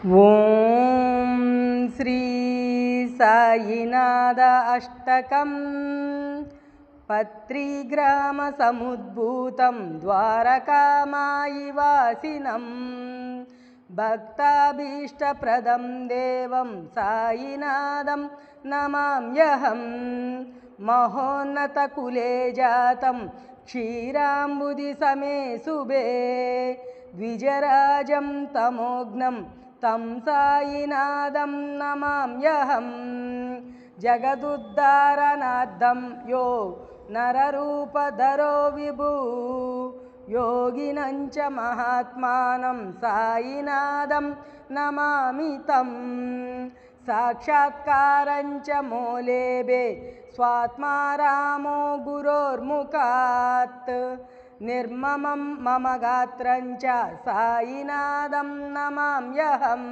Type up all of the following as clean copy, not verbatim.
ఓం శ్రీ సాయినాథ అష్టకం పత్రీగ్రామ సముద్భూతం ద్వారకామాయి వాసినం భక్తాభీష్టప్రదం దేవం సాయినాథం నమామ్యహం మహోన్నతకులే జాతం క్షీరాంబుది సమే శుభే ద్విజరాజం తమోఘ్నం తం సాయినాథం నమామ్యహం జగదుద్ధారణార్థం యో నరరూపధరో విభూ యోగినంచ మహాత్మానం సాయినాథం నమామి తం సాక్షాత్కారంచ మోలేబే స్వాత్మా రామో గురోర్ముఖాత్ నిర్మమం మమ గాత్రంచ సాయినాథం నమామ్యహం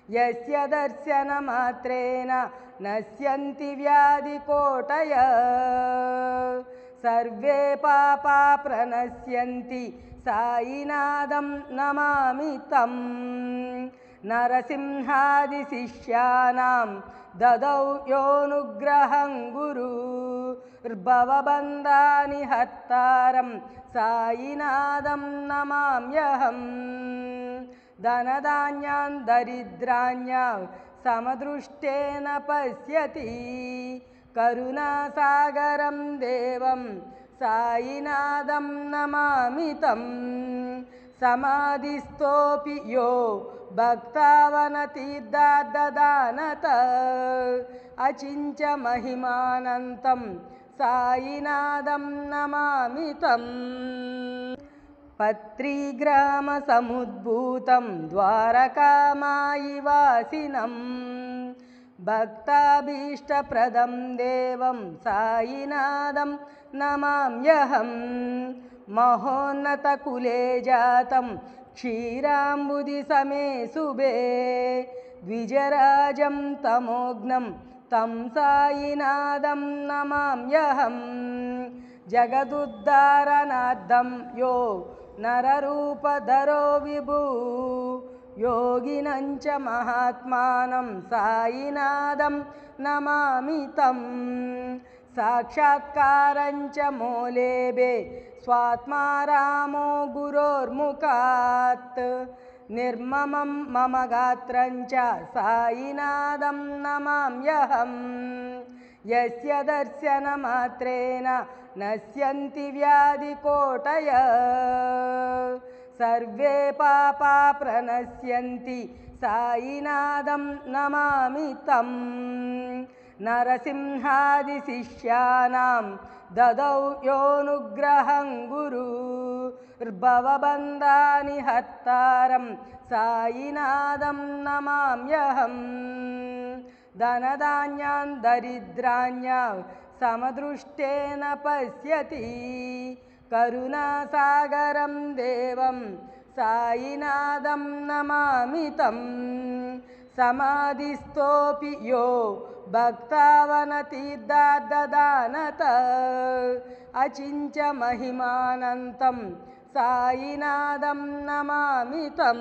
యస్య దర్శనమాత్రేణ నశ్యంతి వ్యాధికోటయ సర్వే పాపా ప్రణశ్యంతి సాయినాథం నమామి తం నరసింహాది శిష్యానాం దదౌ యోనుగ్రహం గురు భవబంధాని హర్తారం సాయినాథం నమామ్యహం ధనధాన్యాన్ దరిద్రాణ్యాం సమదృష్టేన పశ్యతి కరుణాసాగరం దేవం సాయినాథం నమామి తం సమాధిస్థోపి యో భక్తావనతీర్థాదదానత అచించ మహిమానంతం సాయినాథం నమామి తం పత్రీగ్రామ సముద్భూతం ద్వారకామాయి వాసినం భక్తాభీష్టప్రదం దేవం సాయినాథం నమామ్యహం మహోన్నతకులే జాతం క్షీరాంబుది సమే శుభే ద్విజరాజం తమోఘ్నం తం సాయినాథం నమామ్యహం జగదుద్ధారణార్థం యో నరరూపధరో విభూ యోగినంచ మహాత్మానం సాయినాథం నమామి తం సాక్షాత్కారంచ మోలేబే స్వాత్మా రామో గురోర్ముఖాత్ నిర్మమం మమ గాత్రంచ సాయినాథం నమామ్యహం యస్య దర్శనమాత్రేణ నశ్యంతి వ్యాధికోటయ సర్వే పాపా ప్రణశ్యంతి సాయినాథం నమామి తం నరసింహాది శిష్యానాం దదౌ యోనుగ్రహం గురు భవబంధాని హర్తారం సాయినాథం నమామ్యహం ధనధాన్యాన్ దరిద్రాణ్యాం సమదృష్టేన పశ్యతి కరుణాసాగరం దేవం సాయినాథం నమామి తం సమాధిస్థోపి యో భక్తావనతీర్థాదదానత అచించ మహిమానంతం సాయినాథం నమామి తం